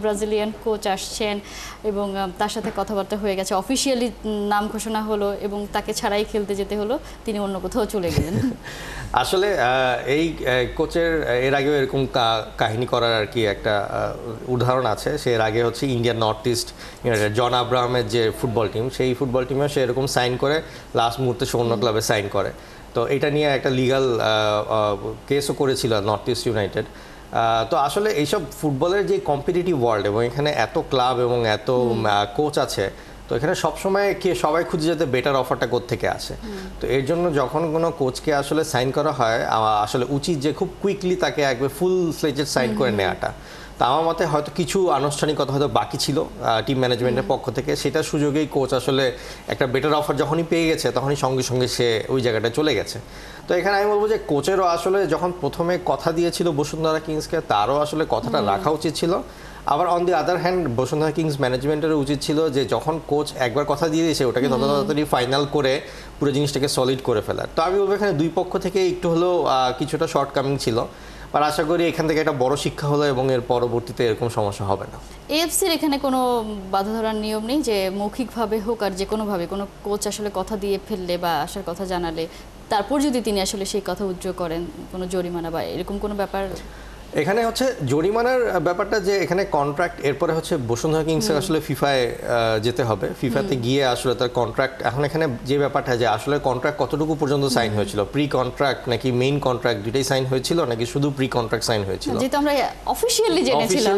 Brazilian coach আসছেন এবং তার সাথে কথাবার্তা হয়ে গেছে, অফিসিয়ালি নাম ঘোষণা হলো এবং তাকে ছাড়াই খেলতে যেতে হলো, তিনি অন্য কোথাও চলে গেলেন। আসলে এই কোচের এর আগেও এরকম কাহিনী করার আর কি একটা উদাহরণ আছে। সে এর আগে হচ্ছে ইন্ডিয়ান নর্থ ইস্ট ইউনাইটেড জন আব্রাহামের যে ফুটবল টিম, সেই ফুটবল টিমে সে এরকম সাইন করে লাস্ট মুহূর্তে সে অন্য ক্লাবে সাইন করে। তো এটা নিয়ে একটা লিগাল কেসও করেছিল নর্থ ইস্ট ইউনাইটেড। তো আসলে এইসব ফুটবলের যে কম্পিটিটিভ ওয়ার্ল্ড এবং এখানে এত ক্লাব এবং এত কোচ আছে, তো এখানে সবসময় সবাই খুঁজে যেতে বেটার অফারটা কোত্থেকে আসে। তো এর জন্য যখন কোনো কোচকে আসলে সাইন করা হয়, আসলে উচিত যে খুব কুইকলি তাকে একবার ফুল ফ্লেজেড সাইন করে নেওয়াটা। তা আমার মতে হয়তো কিছু আনুষ্ঠানিকতা হয়তো বাকি ছিল টিম ম্যানেজমেন্টের পক্ষ থেকে, সেটার সুযোগেই কোচ আসলে একটা বেটার অফার যখনই পেয়ে গেছে তখনই সঙ্গে সঙ্গে সে ওই জায়গাটা চলে গেছে। তো এখানে আমি বলবো যে কোচেরও আসলে যখন প্রথমে কথা দিয়েছিল বসুন্ধরা কিংসকে, তারও আসলে কথাটা রাখা উচিত ছিল। আবার on the other hand Bashundhara Kings ম্যানেজমেন্টের উচিত ছিল যে যখন কোচ একবার কথা দিয়ে দিয়েছে ওটাকে তত তাড়াতাড়ি ফাইনাল করে পুরো জিনিসটাকে সলিড করে ফেলার। তো আমি বলবো এখানে দুই পক্ষ থেকে একটু হলেও কিছুটা শর্টকামিং ছিল, আর আশা করি এখান থেকে একটা বড় শিক্ষা হলো এবং এর পরবর্তীতে এরকম সমস্যা হবে না। এএফসির এখানে কোনো বাধা ধরার নিয়ম নেই যে মৌখিকভাবে হোক আর যে কোনোভাবে কোনো কোচ আসলে কথা দিয়ে ফেললে বা আসার কথা জানালে তারপর যদি তিনি আসলে সেই কথা উজ্জ্বল করেন, কোনো জরিমানা বা এরকম কোনো ব্যাপার? এখানে হচ্ছে জরিমানার ব্যাপারটা যে এখানে কন্ট্রাক্ট, এরপরে হচ্ছে বসুন্ধরা কিংসের আসলে ফিফায় যেতে হবে। ফিফাতে গিয়ে আসলে তার কন্ট্রাক্ট, এখন এখানে যে ব্যাপারটা যে আসলে কন্ট্রাক্ট কতটুকু পর্যন্ত সাইন হয়েছিল, প্রি কন্ট্রাক্ট নাকি মেইন কন্ট্রাক্ট দুটাই সাইন হয়েছিল নাকি শুধু প্রি কন্ট্রাক্ট সাইন হয়েছিল, যেহেতু আমরা অফিশিয়ালি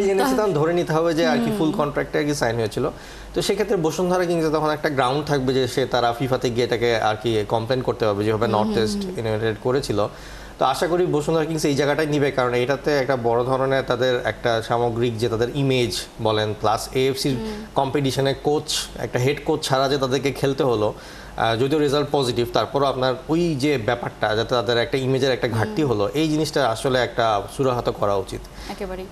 জেনেছিলাম ধরে নিতে হবে যে আর কি ফুল কন্ট্রাক্টে আর কি সাইন হয়েছিল। তো সেক্ষেত্রে বসুন্ধরা কিংসে তখন একটা গ্রাউন্ড থাকবে যে সে তারা ফিফাতে গিয়ে এটাকে আর কি কমপ্লেন করতে হবে যেভাবে নর্থ ইস্ট ইউনাইটেড করেছিল। তো আশা করি বসুন্ধরা কিংস এই জায়গাটাই নিবে, কারণ এটাতে একটা বড় ধরনের তাদের একটা সামগ্রিক যে তাদের ইমেজ বলেন, প্লাস এএফসির কম্পিটিশনে কোচ, একটা হেড কোচ ছাড়া যে তাদেরকে খেলতে হলো, যদিও রেজাল্ট পজিটিভ, তারপরও আপনার ওই যে ব্যাপারটা যাতে তাদের একটা ইমেজের একটা ঘাটতি হলো, এই জিনিসটা আসলে একটা সুরাহত করা উচিত একেবারেই।